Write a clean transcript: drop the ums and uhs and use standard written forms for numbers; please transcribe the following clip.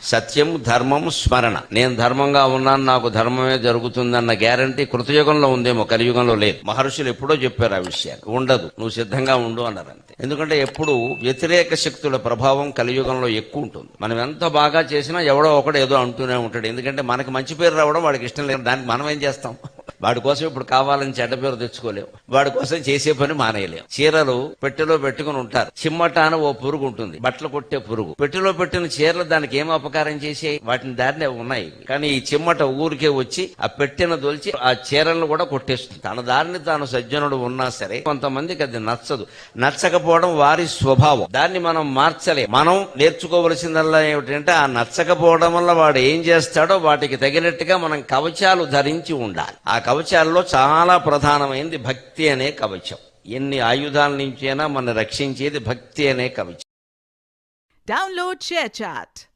సత్యం, ధర్మం, స్మరణ. నేను ధర్మంగా ఉన్నాను, నాకు ధర్మమే జరుగుతుందన్న గ్యారంటీ కృతయుగంలో ఉందేమో, కలియుగంలో లేదు. మహర్షులు ఎప్పుడో చెప్పారు ఆ విషయాన్ని. ఉండదు, నువ్వు సిద్ధంగా ఉండు అన్నారు అంతే. ఎందుకంటే ఎప్పుడు వ్యతిరేక శక్తుల ప్రభావం కలియుగంలో ఎక్కువ ఉంటుంది. మనం ఎంత బాగా చేసినా ఎవడో ఒకడు ఏదో అంటూనే ఉంటాడు. ఎందుకంటే మనకి మంచి పేరు రావడం వాడికి ఇష్టం లేదు. దానికి మనం ఏం చేస్తాం? వాడి కోసం ఇప్పుడు కావాలని చెడ్డ పేరు తెచ్చుకోలేము, వాడి కోసం చేసే పని మానేయలేము. చీరలు పెట్టెలో పెట్టుకుని ఉంటారు. చిమ్మట అని ఓ పురుగు ఉంటుంది, బట్టలు కొట్టే పురుగు. పెట్టెలో పెట్టిన చీరలు దానికి ఏం అపకారం చేసే? వాటిని దారినే ఉన్నాయి. కానీ ఈ చిమ్మట ఊరికే వచ్చి ఆ పెట్టెను దొలిచి ఆ చీరలను కూడా కొట్టేస్తుంది. తన దారిని తాను సజ్జనుడు ఉన్నా సరే కొంతమందికి అది నచ్చదు. నచ్చకపోవడం వారి స్వభావం. దాన్ని మనం మార్చలే. మనం నేర్చుకోవలసిందల్లా ఏమిటంటే ఆ నచ్చకపోవడం వల్ల వాడు ఏం చేస్తాడో వాటికి తగినట్టుగా మనం కవచాలు ధరించి ఉండాలి. ఆ కవచాల్లో చాలా ప్రధానమైనది భక్తి అనే కవచం. ఎన్ని ఆయుధాల నుంచైనా మనం రక్షించేది భక్తి అనే కవచం. Download ShareChat.